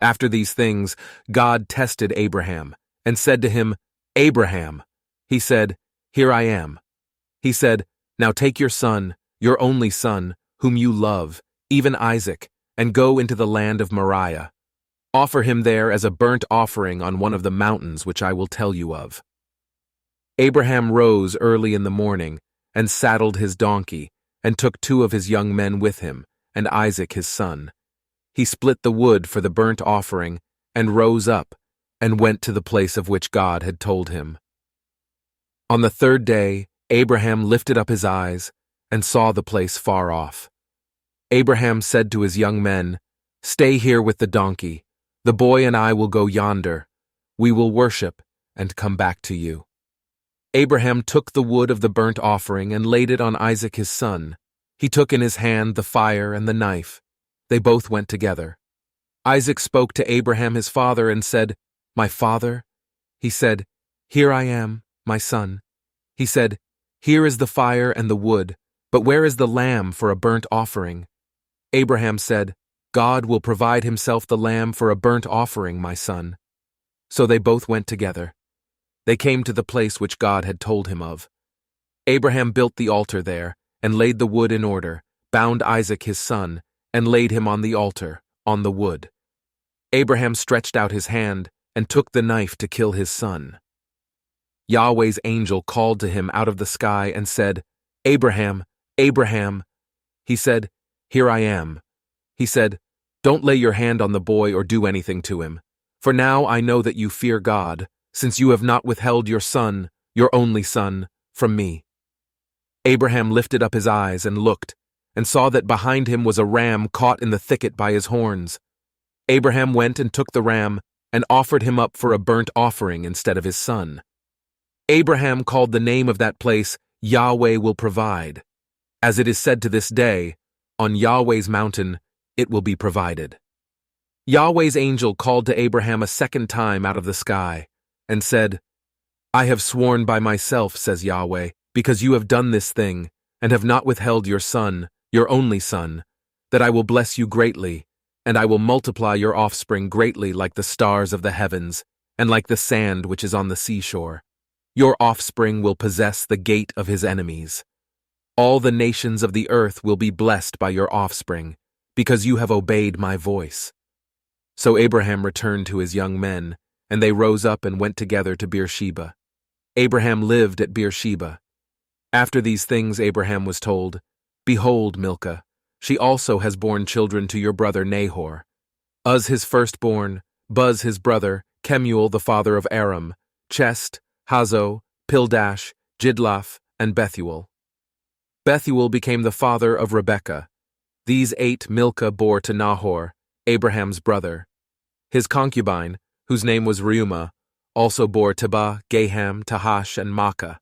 After these things, God tested Abraham and said to him, "Abraham." He said, "Here I am." He said, "Now take your son, your only son, whom you love, even Isaac, and go into the land of Moriah. Offer him there as a burnt offering on one of the mountains which I will tell you of." Abraham rose early in the morning and saddled his donkey and took 2 of his young men with him and Isaac his son. He split the wood for the burnt offering and rose up and went to the place of which God had told him. On the 3rd day, Abraham lifted up his eyes and saw the place far off. Abraham said to his young men, "Stay here with the donkey. The boy and I will go yonder. We will worship and come back to you." Abraham took the wood of the burnt offering and laid it on Isaac his son. He took in his hand the fire and the knife. They both went together. Isaac spoke to Abraham his father and said, "My father?" He said, "Here I am, my son." He said, "Here is the fire and the wood, but where is the lamb for a burnt offering?" Abraham said, "God will provide himself the lamb for a burnt offering, my son." So they both went together. They came to the place which God had told him of. Abraham built the altar there, and laid the wood in order, bound Isaac his son, and laid him on the altar, on the wood. Abraham stretched out his hand, and took the knife to kill his son. Yahweh's angel called to him out of the sky and said, "Abraham, Abraham." He said, "Here I am." He said, "Don't lay your hand on the boy or do anything to him, for now I know that you fear God, since you have not withheld your son, your only son, from me." Abraham lifted up his eyes and looked, and saw that behind him was a ram caught in the thicket by his horns. Abraham went and took the ram and offered him up for a burnt offering instead of his son. Abraham called the name of that place, "Yahweh will provide." As it is said to this day, "On Yahweh's mountain it will be provided." Yahweh's angel called to Abraham a 2nd time out of the sky, and said, "I have sworn by myself, says Yahweh, because you have done this thing, and have not withheld your son, your only son, that I will bless you greatly, and I will multiply your offspring greatly like the stars of the heavens, and like the sand which is on the seashore. Your offspring will possess the gate of his enemies. All the nations of the earth will be blessed by your offspring, because you have obeyed my voice." So Abraham returned to his young men, and they rose up and went together to Beersheba. Abraham lived at Beersheba. After these things Abraham was told, "Behold, Milcah, she also has borne children to your brother Nahor. Uz his firstborn, Buz his brother, Kemuel the father of Aram, Chest, Hazo, Pildash, Jidlaph, and Bethuel. Bethuel became the father of Rebekah. These 8 Milcah bore to Nahor, Abraham's brother. His concubine, whose name was Reumah, also bore Tebah, Gaham, Tahash, and Maacah.